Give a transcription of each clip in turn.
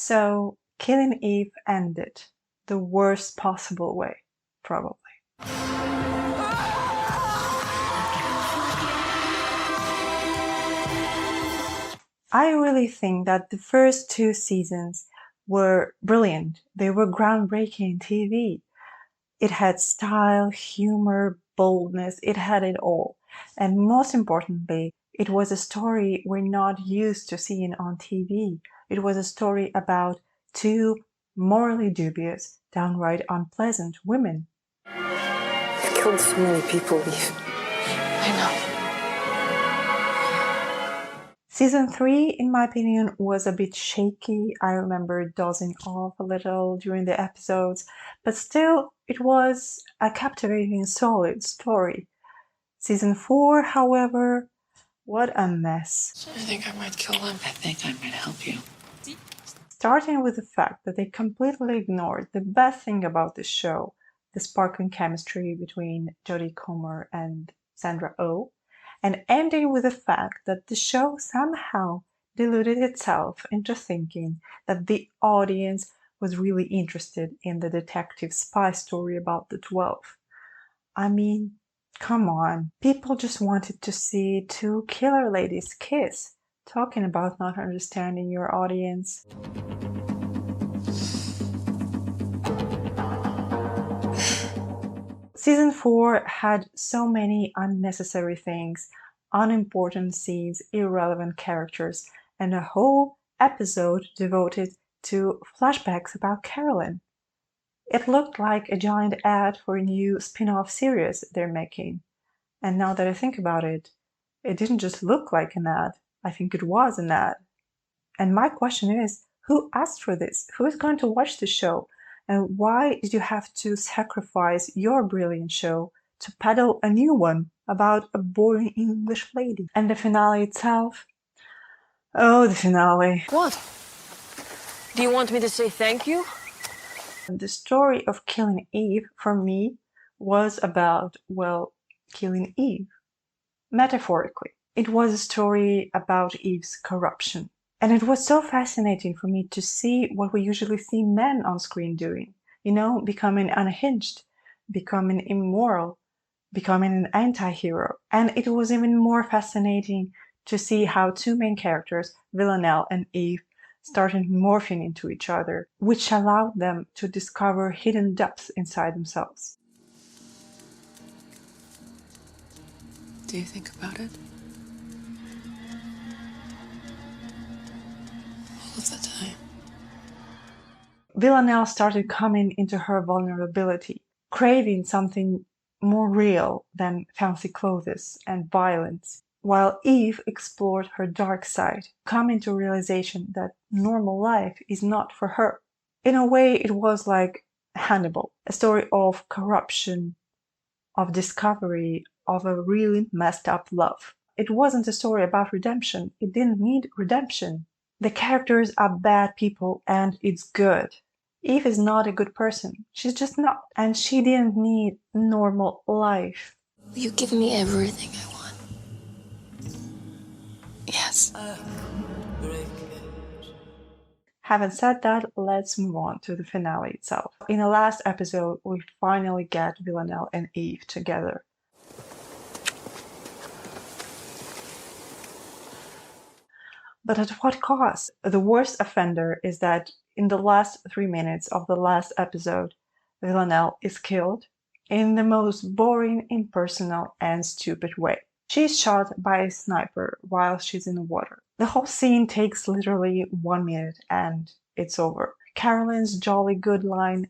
So, Killing Eve ended the worst possible way, probably. I really think that the first 2 seasons were brilliant. They were groundbreaking TV. It had style, humor, boldness, it had it all. And most importantly, it was a story we're not used to seeing on TV. It was a story about two morally dubious, downright unpleasant women. You've killed so many people, Eve. I know. Season 3, in my opinion, was a bit shaky. I remember dozing off a little during the episodes, but still, it was a captivating, solid story. Season 4, however, what a mess. I think I might kill him. I think I might help you. Starting with the fact that they completely ignored the best thing about the show, the sparkling chemistry between Jodie Comer and Sandra Oh, and ending with the fact that the show somehow deluded itself into thinking that the audience was really interested in the detective spy story about the 12. I mean, come on, people just wanted to see two killer ladies kiss. Talking about not understanding your audience. Season 4 had so many unnecessary things, unimportant scenes, irrelevant characters, and a whole episode devoted to flashbacks about Carolyn. It looked like a giant ad for a new spin-off series they're making. And now that I think about it, it didn't just look like an ad. I think it was an ad. And my question is, who asked for this? Who is going to watch the show? And why did you have to sacrifice your brilliant show to peddle a new one about a boring English lady? And the finale itself? Oh, the finale. What? Do you want me to say thank you? The story of Killing Eve, for me, was about, well, killing Eve. Metaphorically. It was a story about Eve's corruption. And it was so fascinating for me to see what we usually see men on screen doing. You know, becoming unhinged, becoming immoral, becoming an anti-hero. And it was even more fascinating to see how two main characters, Villanelle and Eve, started morphing into each other, which allowed them to discover hidden depths inside themselves. Do you think about it? All of the time. Villanelle started coming into her vulnerability, craving something more real than fancy clothes and violence, while Eve explored her dark side, coming to realization that normal life is not for her. In a way, it was like Hannibal, a story of corruption, of discovery, of a really messed up love. It wasn't a story about redemption. It didn't need redemption. The characters are bad people and it's good. Eve is not a good person. She's just not. And she didn't need normal life. You give me everything I want. Yes. Having said that, let's move on to the finale itself. In the last episode, we finally get Villanelle and Eve together. But at what cost? The worst offender is that in the last 3 minutes of the last episode, Villanelle is killed in the most boring, impersonal, and stupid way. She's shot by a sniper while she's in the water. The whole scene takes literally 1 minute and it's over. Carolyn's jolly good line,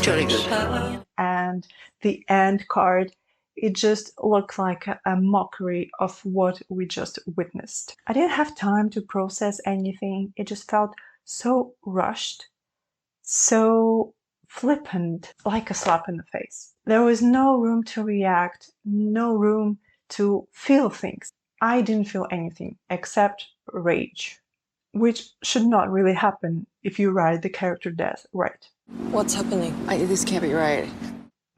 Jolly good. and the end card, it just looked like a mockery of what we just witnessed. I didn't have time to process anything. It just felt so rushed, so flippant, like a slap in the face. There was no room to react, no room to feel things. I didn't feel anything except rage, which should not really happen if you write the character death right. What's happening? This can't be right.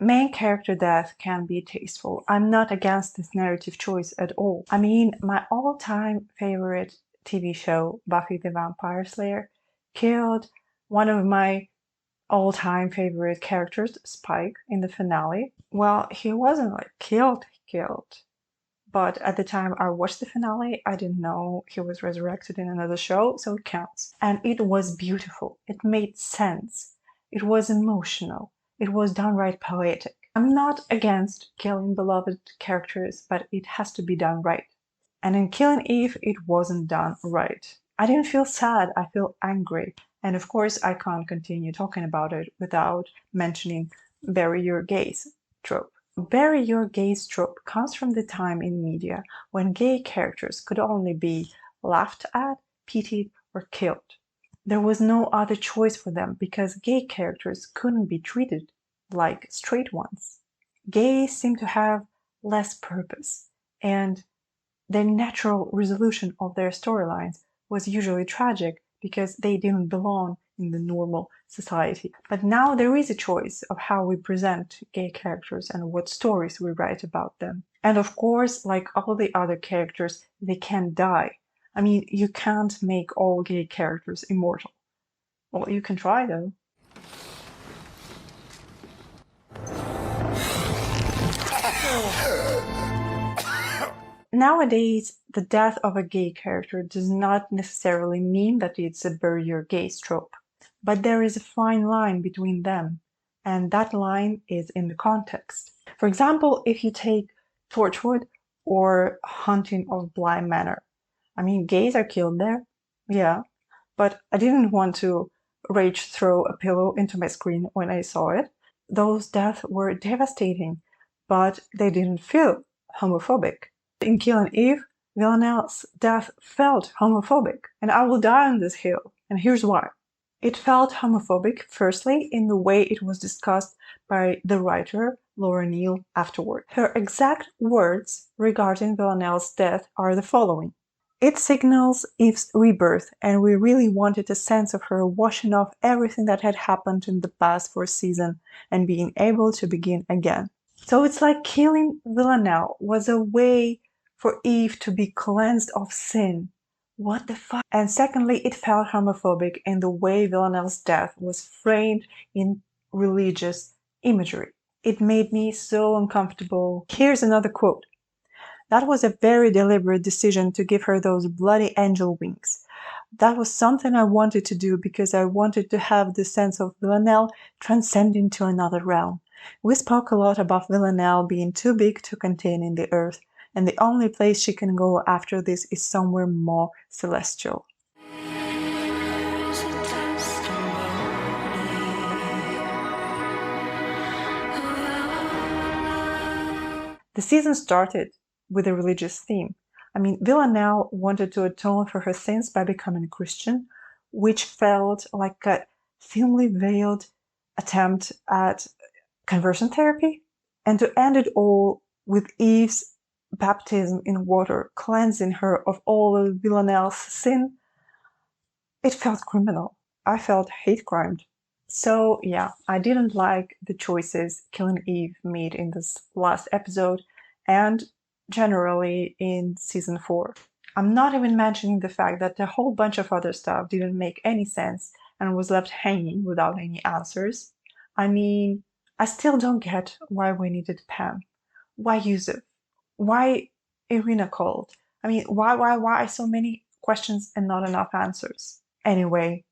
Main character death can be tasteful. I'm not against this narrative choice at all. I mean, my all-time favorite TV show, Buffy the Vampire Slayer, killed one of my all-time favorite characters, Spike, in the finale. Well, he wasn't like killed, but at the time I watched the finale, I didn't know he was resurrected in another show, so it counts. And it was beautiful. It made sense. It was emotional. It was downright poetic. I'm not against killing beloved characters, but it has to be done right. And in Killing Eve, it wasn't done right. I didn't feel sad, I feel angry. And of course, I can't continue talking about it without mentioning bury your gays trope. Bury your gays trope comes from the time in media when gay characters could only be laughed at, pitied, or killed. There was no other choice for them because gay characters couldn't be treated like straight ones. Gays seem to have less purpose, and the natural resolution of their storylines was usually tragic because they didn't belong in the normal society. But now there is a choice of how we present gay characters and what stories we write about them. And of course, like all the other characters, they can die. I mean, you can't make all gay characters immortal. Well, you can try though. Nowadays, the death of a gay character does not necessarily mean that it's a bury your gays trope, but there is a fine line between them, and that line is in the context. For example, if you take Torchwood or Haunting of Bly Manor, I mean, gays are killed there, yeah, but I didn't want to rage throw a pillow into my screen when I saw it. Those deaths were devastating, but they didn't feel homophobic. In Killing Eve, Villanelle's death felt homophobic, and I will die on this hill, and here's why. It felt homophobic, firstly, in the way it was discussed by the writer Laura Neal afterward. Her exact words regarding Villanelle's death are the following. It signals Eve's rebirth, and we really wanted a sense of her washing off everything that had happened in the past 4 seasons and being able to begin again. So it's like killing Villanelle was a way for Eve to be cleansed of sin. What the fuck? And secondly, it felt homophobic in the way Villanelle's death was framed in religious imagery. It made me so uncomfortable. Here's another quote. That was a very deliberate decision to give her those bloody angel wings. That was something I wanted to do because I wanted to have the sense of Villanelle transcending to another realm. We spoke a lot about Villanelle being too big to contain in the earth, and the only place she can go after this is somewhere more celestial. The season started with a religious theme. I mean, Villanelle wanted to atone for her sins by becoming a Christian, which felt like a thinly veiled attempt at conversion therapy, and to end it all with Eve's baptism in water, cleansing her of all of Villanelle's sin. It felt criminal. I felt hate crimed. So yeah, I didn't like the choices Killing Eve made in this last episode and generally in season 4. I'm not even mentioning the fact that a whole bunch of other stuff didn't make any sense and was left hanging without any answers. I mean, I still don't get why we needed Pam. Why Yusuf? Why Irina called? I mean, why so many questions and not enough answers? Anyway,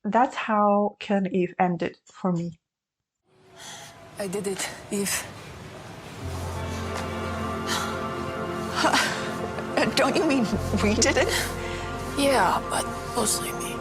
that's how Killing Eve ended for me. I did it, Eve. Don't you mean we did it? Yeah, but mostly me.